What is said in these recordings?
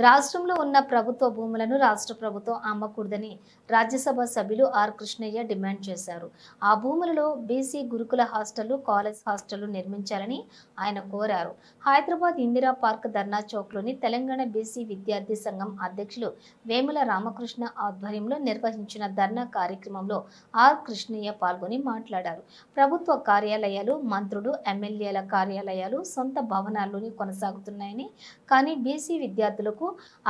రాష్ట్రంలో ఉన్న ప్రభుత్వ భూములను రాష్ట్ర ప్రభుత్వం అమ్మకూడదని రాజ్యసభ సభ్యులు ఆర్ కృష్ణయ్య డిమాండ్ చేశారు. ఆ భూములలో బీసీ గురుకుల హాస్టళ్లు, కాలేజ్ హాస్టళ్లు నిర్మించాలని ఆయన కోరారు. హైదరాబాద్ ఇందిరా పార్క్ ధర్నా చౌక్లోని తెలంగాణ బీసీ విద్యార్థి సంఘం అధ్యక్షులు వేముల రామకృష్ణ ఆధ్వర్యంలో నిర్వహించిన ధర్నా కార్యక్రమంలో ఆర్ కృష్ణయ్య పాల్గొని మాట్లాడారు. ప్రభుత్వ కార్యాలయాలు, మంత్రులు, ఎమ్మెల్యేల కార్యాలయాలు సొంత భవనాల్లోనే కొనసాగుతున్నాయని, కానీ బీసీ విద్యార్థులకు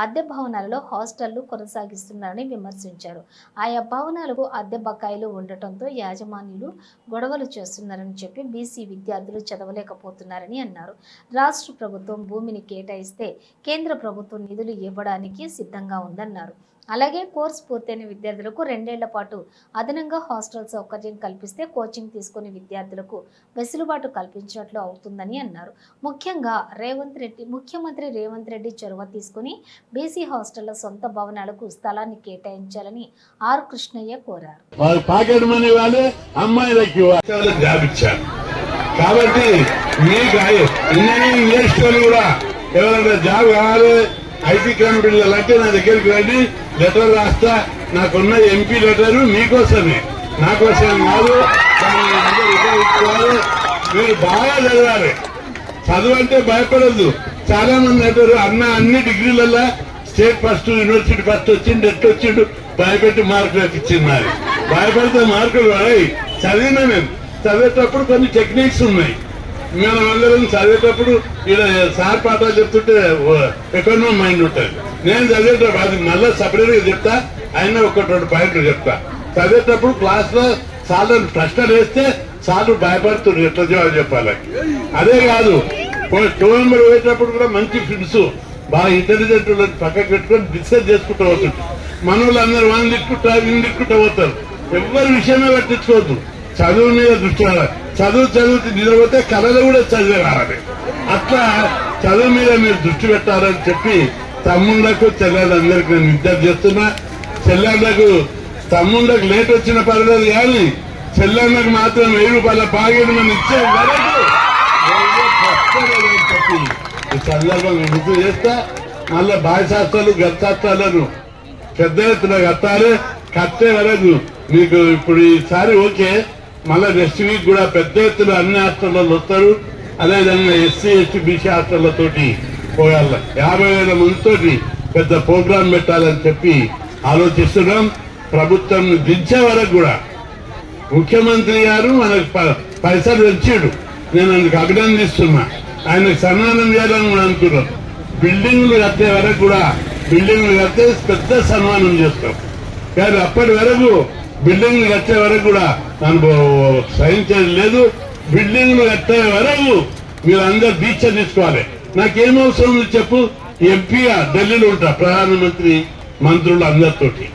అద్దె భవనాలలో హాస్టళ్లు కొనసాగిస్తున్నారని విమర్శించారు. ఆయా భవనాలకు అద్దె బకాయిలు ఉండటంతో యాజమాన్యులు గొడవలు చేస్తున్నారని చెప్పి బీసీ విద్యార్థులు చదవలేకపోతున్నారని అన్నారు. రాష్ట్ర ప్రభుత్వం భూమిని కేటాయిస్తే కేంద్ర ప్రభుత్వం నిధులు ఇవ్వడానికి సిద్ధంగా ఉందన్నారు. అలాగే కోర్సు పూర్తయిన విద్యార్థులకు 2 ఏళ్ల పాటు అదనంగా హాస్టల్ సౌకర్యం కల్పిస్తే కోచింగ్ తీసుకునే విద్యార్థులకు వెసులుబాటు కల్పించినట్లు అవుతుందని అన్నారు. ముఖ్యంగా ముఖ్యమంత్రి రేవంత్ రెడ్డి చొరవ తీసుకుని బీసీ హాస్టళ్ల సొంత భవనాలకు స్థలాన్ని కేటాయించాలని ఆర్ కృష్ణయ్య కోరారు. కాబట్టి ఐటీ కంపెనీలు అంటే నా దగ్గరికి రండి, లెటర్ రాస్తా. నాకున్న ఎంపీ లెటరు మీకోసమే, నా కోసం కాదు. మీరు బాగా చదవాలి. చదువు అంటే భయపడద్దు. చాలా మంది అంటారు అన్ని డిగ్రీలలో స్టేట్ ఫస్ట్, యూనివర్సిటీ ఫస్ట్ వచ్చిండు, ఎట్ వచ్చిండు, భయపెట్టి మార్కులు ఇచ్చింది. మరి భయపడితే మార్కులు పడాయి. చదివినా నేను చదివేటప్పుడు కొన్ని టెక్నిక్స్ ఉన్నాయి. మేము అందరం చదివేటప్పుడు ఇలా సార్ పాఠాలు చెప్తుంటే ఎక్కడో మైండ్ ఉంటుంది. నేను చదివేటప్పుడు అది మళ్ళీ సపరేట్ గా చెప్తా. అయినా 1-2 పాయింట్లు చెప్తా. చదివేటప్పుడు క్లాస్ లో సార్లు ప్రశ్నలు వేస్తే సార్లు భయపడుతుంది, ఎట్లా జవాబు చెప్పాలి. అదే కాదు, టోర్నమెంట్ పోయేటప్పుడు కూడా మంచి ఫ్రెండ్స్ బాగా ఇంటెలిజెంట్ పక్కకు పెట్టుకొని డిస్కస్ చేసుకుంటూ పోతుంది. మన వాళ్ళు అందరూ వాళ్ళని తిట్టుకుంటా వీళ్ళు తిట్టుకుంటూ పోతారు. ఎవరి విషయమే పట్టించుకోవద్దు. చదువు మీద దృష్టి రావాలి. చదువు నిద్రపోతే కళలు కూడా చదివే రావాలి. అట్లా చదువు మీద మీరు దృష్టి పెట్టాలని చెప్పి తమ్ముళ్లకు చెల్లెళ్ళందరికీ నేను విజ్ఞప్తి చేస్తున్నా. చెల్లెళ్లకు తమ్ముళ్లకు లేట్ వచ్చిన పర్లేదు కానీ చెల్లెళ్ళకు మాత్రం 1000 రూపాయల ప్యాకెట్ మనం ఇచ్చే వరకు చెప్పి ఈ సందర్భంగా గుర్తు చేస్తా. మళ్ళా భాషాస్త్రాలు గతాస్త్రాలను పెద్ద ఎత్తున కట్టాలి. కట్టే వరకు మీకు ఇప్పుడు ఈసారి ఓకే, మళ్ళా నెక్స్ట్ వీక్ కూడా పెద్ద ఎత్తున అన్ని హాస్టల్లో వస్తారు. అదేవిధంగా ఎస్సీ ఎస్టీ బీసీ హాస్టళ్లతోటి పోయాల 50,000 మందితోటి పెద్ద ప్రోగ్రాం పెట్టాలని చెప్పి ఆలోచిస్తున్నాం. ప్రభుత్వం దించే వరకు కూడా ముఖ్యమంత్రి గారు మనకు పైసలు పెంచాడు. నేను అందుకు అభినందిస్తున్నా. ఆయనకు సన్మానం చేయాలని కూడా అనుకున్నాం. బిల్డింగ్లు కట్టే వరకు కూడా బిల్డింగ్లు కడితే పెద్ద సన్మానం చేస్తాం. కానీ అప్పటి వరకు బిల్డింగ్లు కట్టే వరకు కూడా నన్ను సహించేది లేదు. బిల్డింగ్లు కట్టే వరకు మీరు అందరు దీక్ష తీసుకోవాలి. నాకేమవసరం ఉంది చెప్పు. ఎంపీగా ఢిల్లీలో ఉంటా, ప్రధానమంత్రి మంత్రులు అందరితోటి.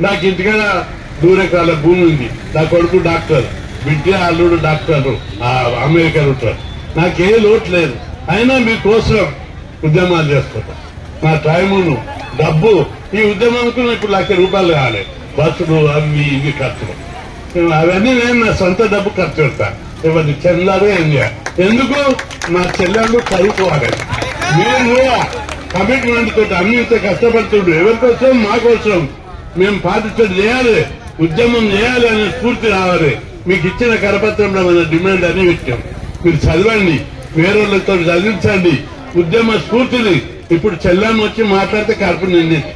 నాకు ఇంటికాడ దూరకాల భూమి ఉంది. నా కొడుకు డాక్టర్, బిడ్డ అల్లుడు డాక్టర్లు అమెరికాలో ఉంటారు. నాకే లోటు లేదు. అయినా మీకోసం ఉద్యమాలు చేసుకుంటా. నా టైమును డబ్బు ఈ ఉద్యమంకు నాకు ₹1,00,000 కావాలి. బస్సులు అవి ఇవి ఖర్చులు అవన్నీ నేను నా సొంత డబ్బు ఖర్చు పెడతా. ఎవరిని చెల్లారే ఎందుకు నా చెల్లెళ్ళు చదువుకోవాలి. మీరు కూడా కమిట్మెంట్ తోటి అన్ని కష్టపడుతుండ్రు. ఎవరికోసం మా కోసం మేము పార్టిసిపేట్ చేయాలి, ఉద్యమం చేయాలి అనే స్ఫూర్తి రావాలి. మీకు ఇచ్చిన కరపత్రంలో మన డిమాండ్ అని పెట్టాం. మీరు చదవండి, వేరే చదివించండి ఉద్యమ స్ఫూర్తిని. ఇప్పుడు చెల్లెమ్మ వచ్చి మాట్లాడితే కడుపు నిండింది.